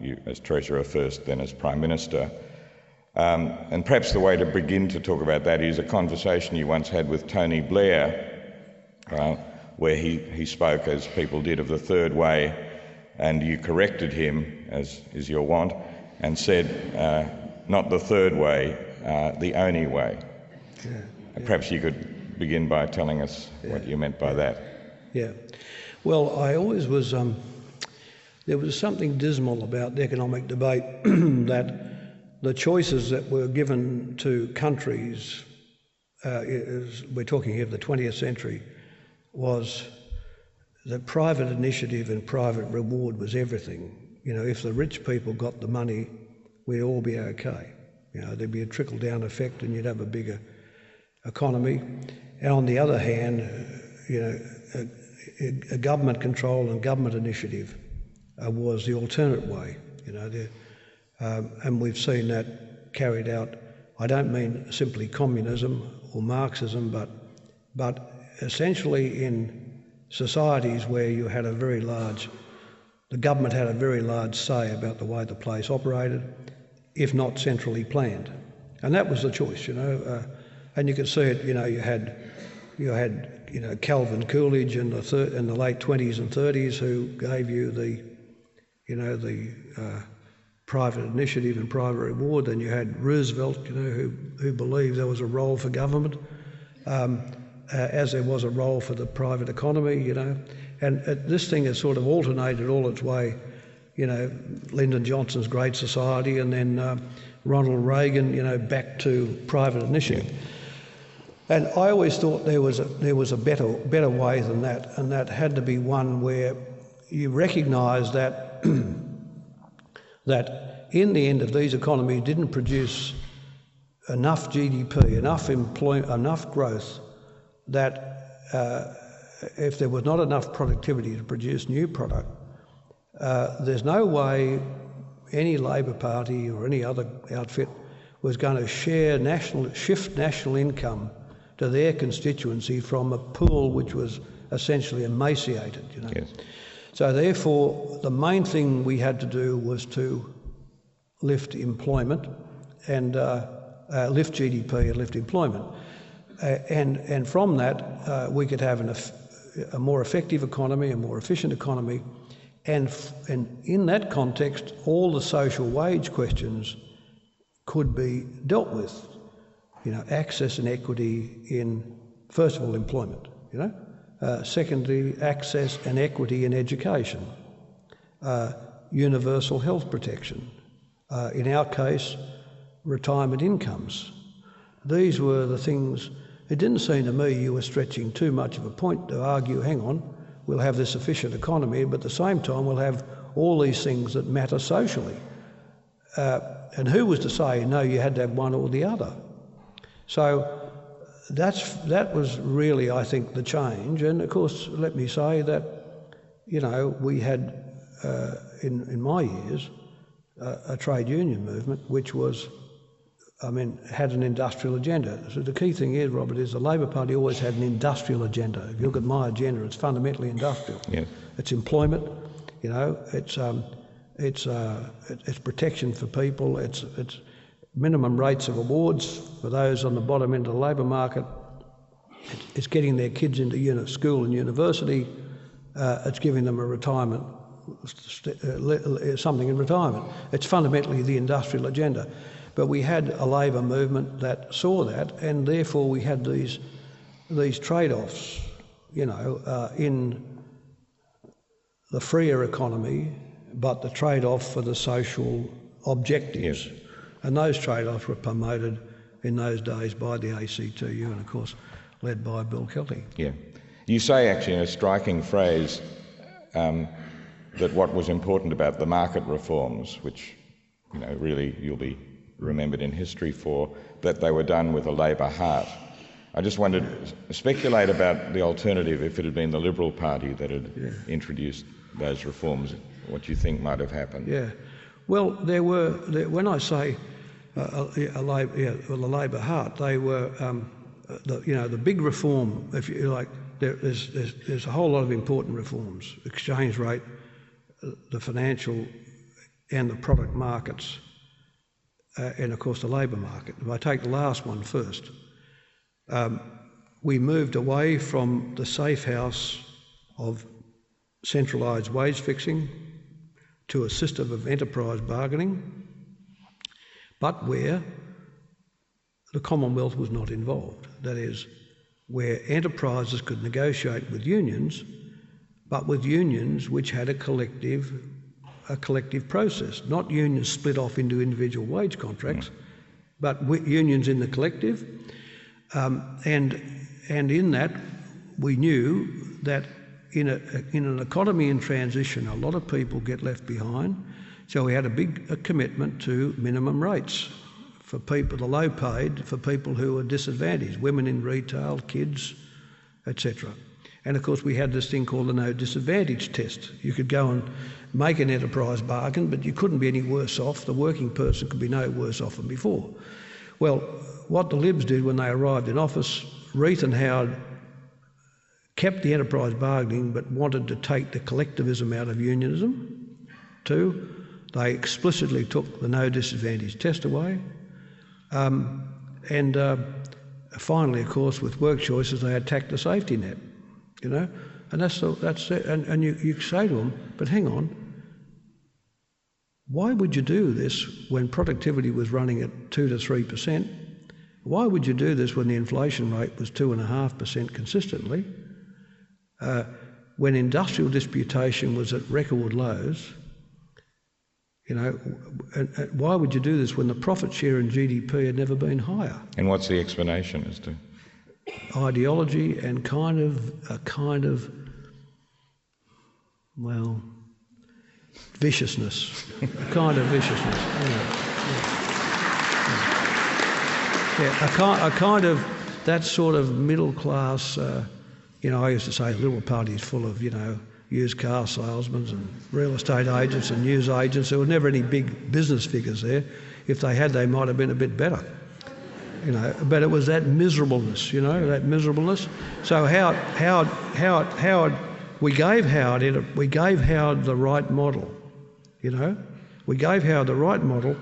you as Treasurer first, then as Prime Minister. And perhaps the way to begin to talk about that is a conversation you once had with Tony Blair, where he spoke, as people did, of the third way, and you corrected him, as is your wont, and said, not the third way, the only way. Perhaps you could begin by telling us what you meant by that. Yeah. Well, I always was... there was something dismal about the economic debate that the choices that were given to countries, we're talking here of the 20th century, was that private initiative and private reward was everything. You know, if the rich people got the money, we'd all be okay. You know, there'd be a trickle-down effect and you'd have a bigger economy. And on the other hand, you know, a government control and government initiative was the alternate way. You know, and we've seen that carried out. I don't mean simply communism or Marxism, but essentially in societies where you had the government had a very large say about the way the place operated, if not centrally planned. And that was the choice, you know. And you could see it, you know, you had Calvin Coolidge in the late 20s and 30s who gave you the private initiative and private reward. Then you had Roosevelt, you know, who believed there was a role for government, as there was a role for the private economy, you know. And this thing has sort of alternated all its way, you know, Lyndon Johnson's Great Society and then Ronald Reagan, you know, back to private initiative. And I always thought there was a better way than that, and that had to be one where you recognise that that in the end, if these economies didn't produce enough GDP, enough employment, enough growth, that if there was not enough productivity to produce new product, there's no way any Labor Party or any other outfit was going to shift national income to their constituency from a pool which was essentially emaciated, you know. Yes. So therefore, the main thing we had to do was to lift employment and lift GDP and lift employment. And from that, we could have a more effective economy, a more efficient economy, and in that context, all the social wage questions could be dealt with. You know, access and equity in, first of all, employment, you know. Secondly, access and equity in education, universal health protection, in our case, retirement incomes. These were the things. It didn't seem to me you were stretching too much of a point to argue, hang on, we'll have this efficient economy, but at the same time we'll have all these things that matter socially. And who was to say, no, you had to have one or the other? So that was really, I think, the change. And of course, let me say that, you know, we had, in my years, a trade union movement which was, had an industrial agenda. So the key thing is, Robert, is the Labor Party always had an industrial agenda. If you look at my agenda, it's fundamentally industrial. Yes. It's employment, you know, it's protection for people, it's minimum rates of awards for those on the bottom end of the labour market. It's getting their kids into school and university. It's giving them a retirement, something in retirement. It's fundamentally the industrial agenda. But we had a labour movement that saw that, and therefore we had these trade-offs, you know, in the freer economy, but the trade-off for the social objectives. Yes. And those trade-offs were promoted in those days by the ACTU and, of course, led by Bill Kelty. Yeah. You say, actually, in a striking phrase, that what was important about the market reforms, which, you know, really you'll be remembered in history for, that they were done with a Labor heart. I just wanted to speculate about the alternative, if it had been the Liberal Party that had introduced those reforms, what you think might have happened. Yeah. Well, when I say the Labor heart, they were, the big reform, if you like, there's a whole lot of important reforms. Exchange rate, the financial and the product markets, and of course the labour market. If I take the last one first, we moved away from the safe house of centralised wage fixing to a system of enterprise bargaining, but where the Commonwealth was not involved. That is, where enterprises could negotiate with unions, but with unions which had a collective process, not unions split off into individual wage contracts, but unions in the collective. And in that, we knew that in an economy in transition, a lot of people get left behind. So we had a commitment to minimum rates for people, the low paid, for people who are disadvantaged, women in retail, kids, etc. And of course we had this thing called the no disadvantage test. You could go and make an enterprise bargain, but you couldn't be any worse off. The working person could be no worse off than before. Well, what the Libs did when they arrived in office, Reith and Howard kept the enterprise bargaining but wanted to take the collectivism out of unionism. 2, they explicitly took the no disadvantage test away. Finally, of course, with work choices, they attacked the safety net, you know, and that's it. And you say to them, but hang on, why would you do this when productivity was running at 2 to 3%? Why would you do this when the inflation rate was 2.5% consistently? When industrial disputation was at record lows? You know, and why would you do this when the profit share in GDP had never been higher? And what's the explanation as to? Ideology and viciousness. A kind of viciousness. A kind of that sort of middle class. You know, I used to say the Liberal Party is full of, you know, used car salesmen and real estate agents and news agents. There were never any big business figures there. If they had, they might have been a bit better, you know. But it was that miserableness, you know, that miserableness. So Howard, we gave Howard the right model, you know. We gave Howard the right model,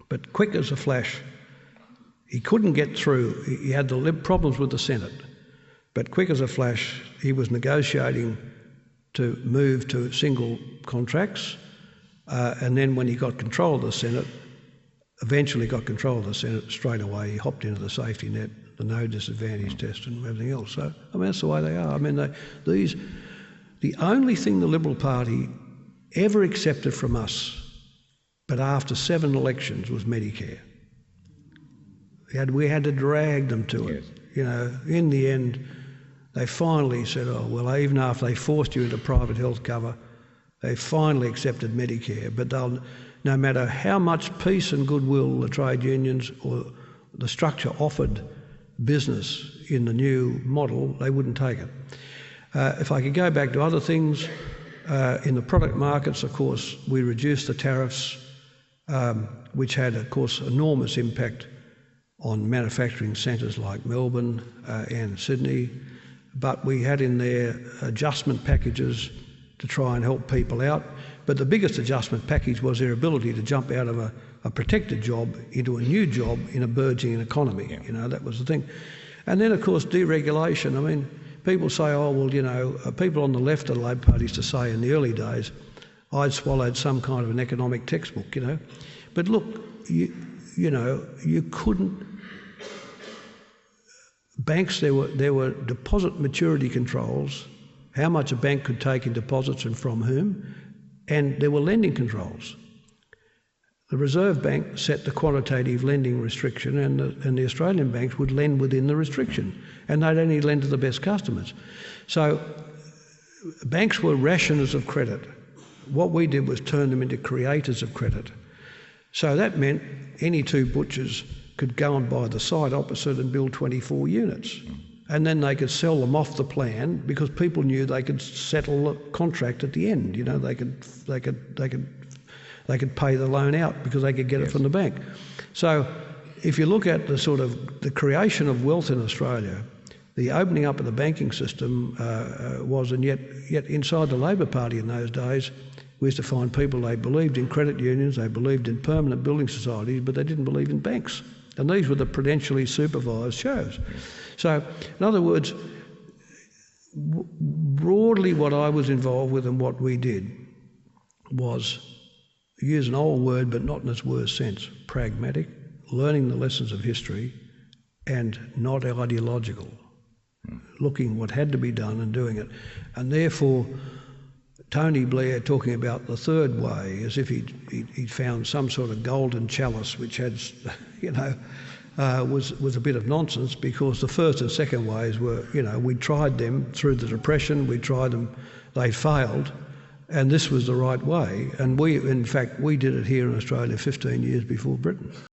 but quick as a flash, he couldn't get through. He had the problems with the Senate, but quick as a flash, he was negotiating to move to single contracts, and then when he got control of the Senate, eventually got control of the Senate straight away, he hopped into the safety net, the no disadvantage test and everything else. So, I mean, that's the way they are. I mean, the only thing the Liberal Party ever accepted from us, but after 7 elections, was Medicare. We had to drag them to it. You know, in the end, they finally said, oh, well, even after they forced you into private health cover, they finally accepted Medicare. But no matter how much peace and goodwill the trade unions or the structure offered business in the new model, they wouldn't take it. If I could go back to other things, in the product markets, of course, we reduced the tariffs, which had, of course, enormous impact on manufacturing centres like Melbourne and Sydney. But we had in there adjustment packages to try and help people out. But the biggest adjustment package was their ability to jump out of a protected job into a new job in a burgeoning economy. Yeah. You know, that was the thing. And then, of course, deregulation. I mean, people say, oh, well, you know, people on the left of the Labor Party used to say in the early days, I'd swallowed some kind of an economic textbook, you know. But look, you know, you couldn't. Banks, there were deposit maturity controls, how much a bank could take in deposits and from whom, and there were lending controls. The Reserve Bank set the quantitative lending restriction, and the Australian banks would lend within the restriction, and they'd only lend to the best customers. So banks were rationers of credit. What we did was turn them into creators of credit. So that meant any 2 butchers could go and buy the site opposite and build 24 units. And then they could sell them off the plan because people knew they could settle the contract at the end. You know, they could pay the loan out because they could get it from the bank. So if you look at the sort of the creation of wealth in Australia, the opening up of the banking system was, and yet inside the Labor Party in those days, We used to find people, they believed in credit unions, they believed in permanent building societies, but they didn't believe in banks. And these were the prudentially supervised shows. So, in other words, broadly what I was involved with and what we did was, use an old word but not in its worst sense, pragmatic, learning the lessons of history and not ideological, looking what had to be done and doing it. And therefore, Tony Blair talking about the third way as if he'd found some sort of golden chalice which had, was a bit of nonsense, because the first and second ways were, we tried them through the Depression, we tried them, they failed, and this was the right way. And we did it here in Australia 15 years before Britain.